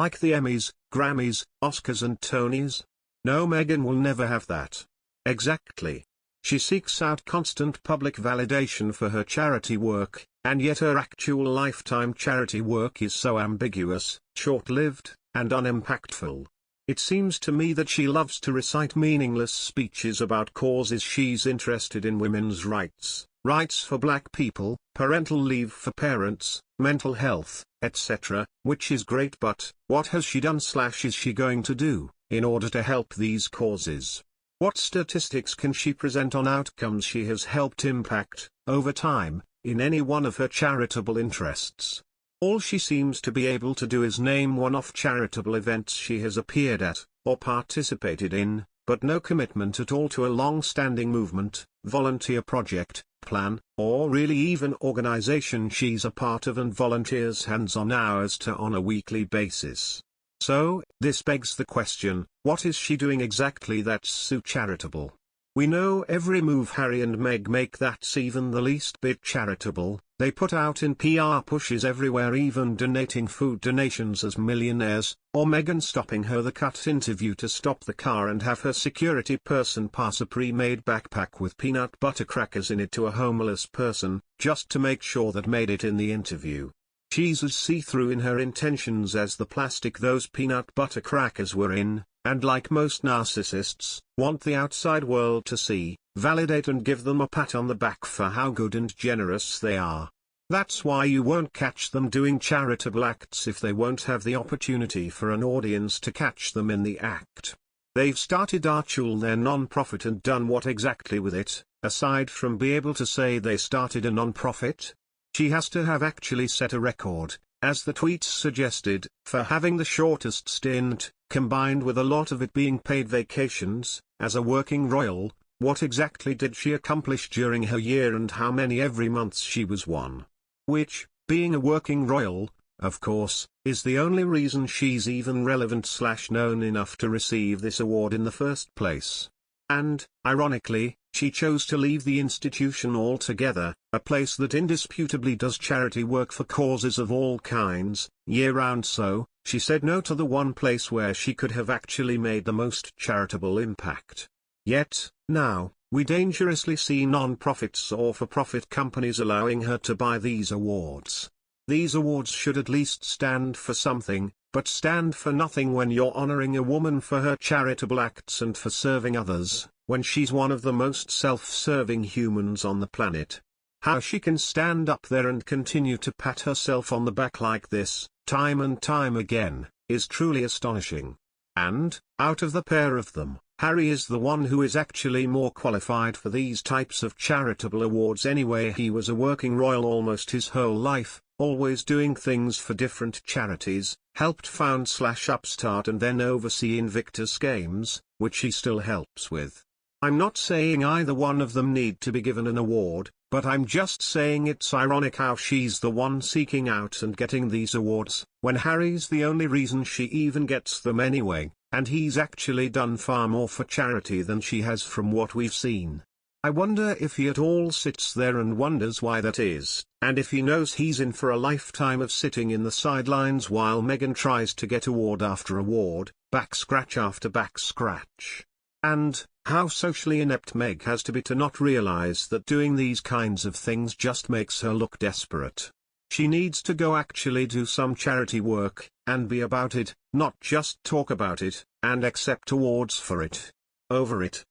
like the Emmys, Grammys, Oscars and Tonys? No, Meghan will never have that. Exactly. She seeks out constant public validation for her charity work, and yet her actual lifetime charity work is so ambiguous, short-lived, and unimpactful. It seems to me that she loves to recite meaningless speeches about causes she's interested in: women's rights, rights for black people, parental leave for parents, mental health, etc., which is great, but what has she done/is she going to do in order to help these causes? What statistics can she present on outcomes she has helped impact, over time, in any one of her charitable interests? All she seems to be able to do is name one-off charitable events she has appeared at, or participated in, but no commitment at all to a long-standing movement, volunteer project, plan, or really even organization she's a part of and volunteers hands-on hours to on a weekly basis. So, this begs the question, what is she doing exactly that's so charitable? We know every move Harry and Meg make that's even the least bit charitable. They put out in PR pushes everywhere, even donating food donations as millionaires, or Meghan stopping her The Cut interview to stop the car and have her security person pass a pre-made backpack with peanut butter crackers in it to a homeless person, just to make sure that made it in the interview. She's as see-through in her intentions as the plastic those peanut butter crackers were in, and like most narcissists, want the outside world to see, validate and give them a pat on the back for how good and generous they are. That's why you won't catch them doing charitable acts if they won't have the opportunity for an audience to catch them in the act. They've started Archie, their non-profit, and done what exactly with it, aside from be able to say they started a non-profit? She has to have actually set a record, as the tweets suggested, for having the shortest stint, combined with a lot of it being paid vacations, as a working royal. What exactly did she accomplish during her year, and how many every month she was one? Which, being a working royal, of course, is the only reason she's even relevant/known enough to receive this award in the first place. And, ironically, she chose to leave the institution altogether, a place that indisputably does charity work for causes of all kinds, year-round. So, she said no to the one place where she could have actually made the most charitable impact. Yet, now, we dangerously see non-profits or for-profit companies allowing her to buy these awards. These awards should at least stand for something, but stand for nothing when you're honoring a woman for her charitable acts and for serving others, when she's one of the most self-serving humans on the planet. How she can stand up there and continue to pat herself on the back like this, time and time again, is truly astonishing. And, out of the pair of them, Harry is the one who is actually more qualified for these types of charitable awards anyway. He was a working royal almost his whole life, always doing things for different charities, helped found/upstart and then oversee Invictus Games, which he still helps with. I'm not saying either one of them need to be given an award, but I'm just saying it's ironic how she's the one seeking out and getting these awards, when Harry's the only reason she even gets them anyway, and he's actually done far more for charity than she has from what we've seen. I wonder if he at all sits there and wonders why that is, and if he knows he's in for a lifetime of sitting in the sidelines while Meghan tries to get award after award, back scratch after back scratch. And, how socially inept Meg has to be to not realize that doing these kinds of things just makes her look desperate. She needs to go actually do some charity work, and be about it, not just talk about it, and accept awards for it. Over it.